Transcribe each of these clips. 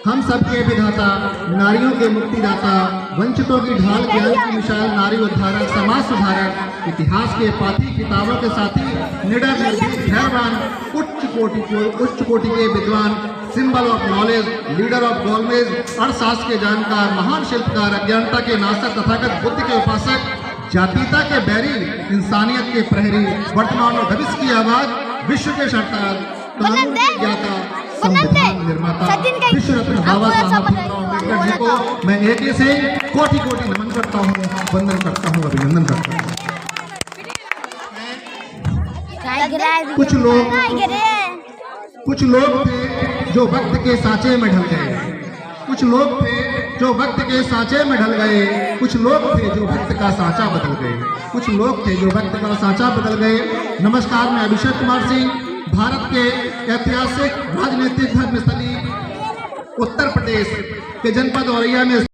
हम सबके विधाता, नारियों के मुक्तिदाता, वंचितों की ढाल, ज्ञान की मिसाल, नारी उद्धारक, समाज सुधारक, इतिहास के पाठी, किताबों के साथी, निडर निर्भीक, धैर्यवान, उच्च कोटि के विद्वान, symbol of knowledge, leader of गॉलमेज, अर्थशास्त्र के जानकार, महान शिल्पकार, अज्ञानता के नाशक, तथागत बुद्ध के उपासक, जातीयता के बैरी, इंसानियत के प्रहरी, वर्तमान और भविष्य की आवाज, विश्व के सरताज, कानून के ज्ञाता, संविधान निर्माता, विश्व रत्न बाबा साहब अम्बेडकर जी को मैं एक से कोटि कोटि नमन करता हूँ, वंदन करता हूँ, अभिनंदन करता हूँ। कुछ लोग थे जो वक्त के सांचे में ढल गए, कुछ लोग थे जो वक्त के सांचे में ढल गए, कुछ लोग थे जो वक्त का सांचा बदल गए, कुछ लोग थे जो वक्त का सांचा बदल गए। नमस्कार, मैं अभिषेक कुमार सिंह, भारत के ऐतिहासिक राजनीतिक धर्मस्थली उत्तर प्रदेश के जनपद औरैया में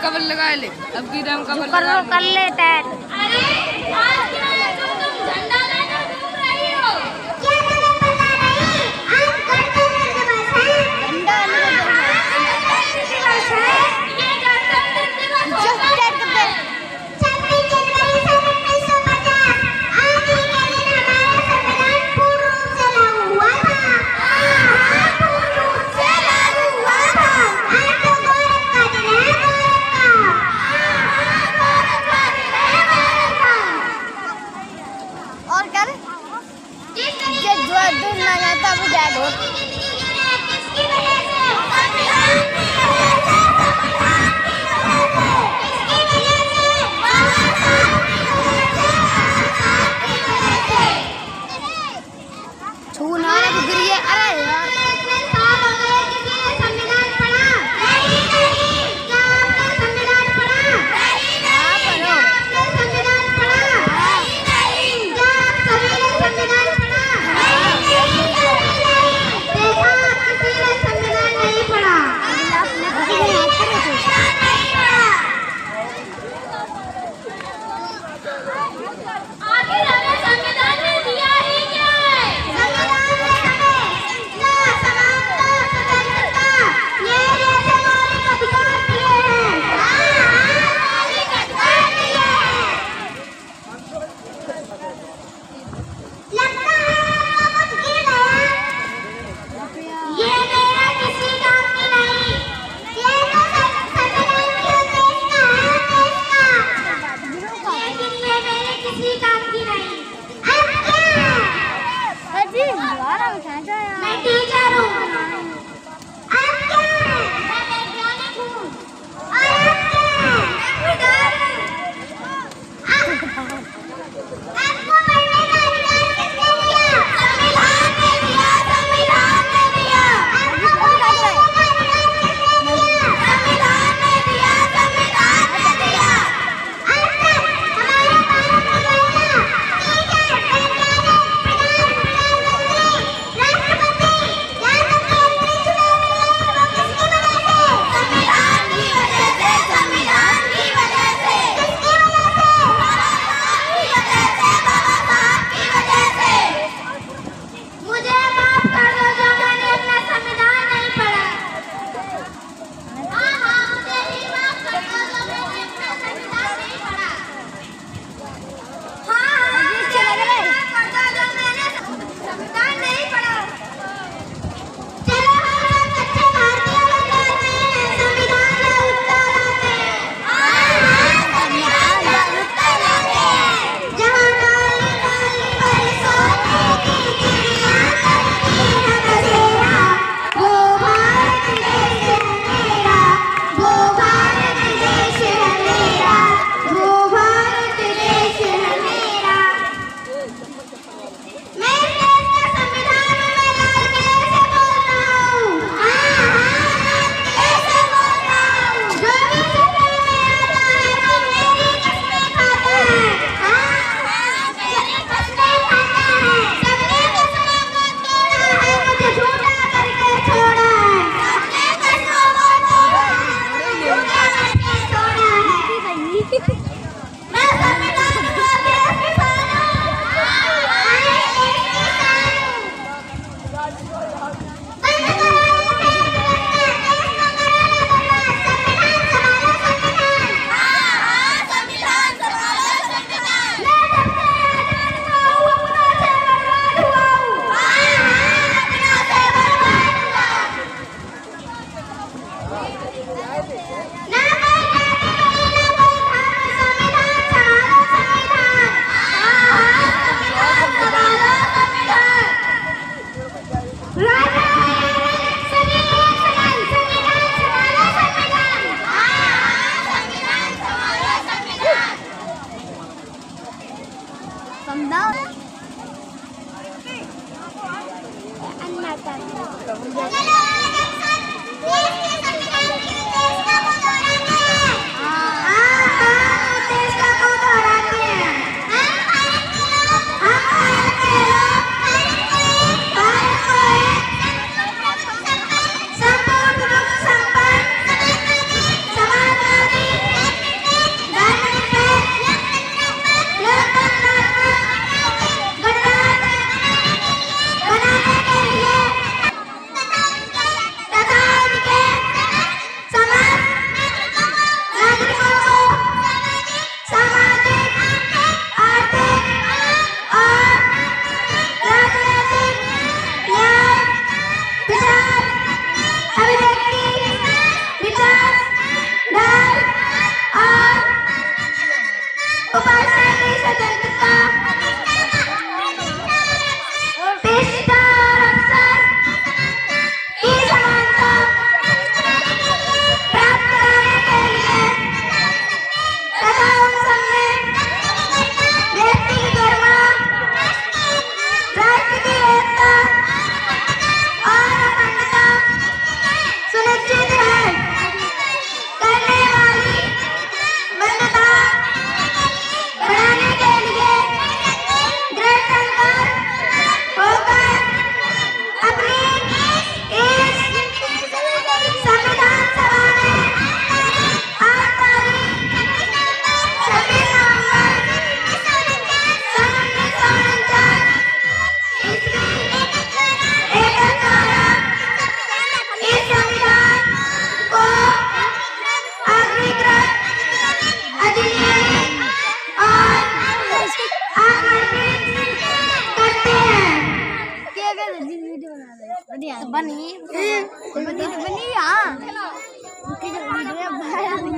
कवर लगा ले, अब की राम कवर कर ले टैग।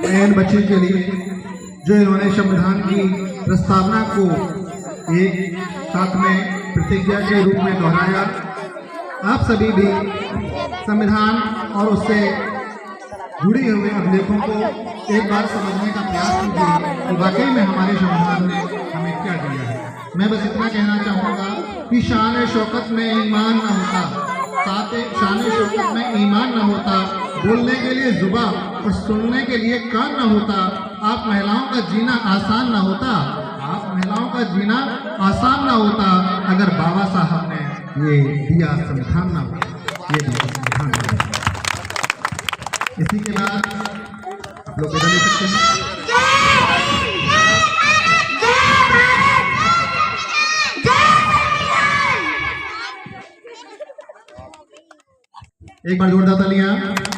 बहन बच्ची के लिए जो इन्होंने संविधान की प्रस्तावना को एक साथ में प्रतिज्ञा के रूप में दोहराया। आप सभी भी संविधान और उससे जुड़े हुए अभिलेखों को एक बार समझने का प्रयास कीजिए कि वाकई में हमारे संविधान ने हमें क्या दिया है। मैं बस इतना कहना चाहूँगा कि शान शौकत में ईमान न होता, साथ शान शौकत में ईमान न होता, बोलने के लिए जुबान और सुनने के लिए कान न होता, आप महिलाओं का जीना आसान न होता, आप महिलाओं का जीना आसान न होता अगर बाबा साहब ने ये दिया संविधान न होता, ये दिया संविधान न होता। इसी के बाद आप लोग विदा ले सकते हैं। एक बार जोरदार तालियां।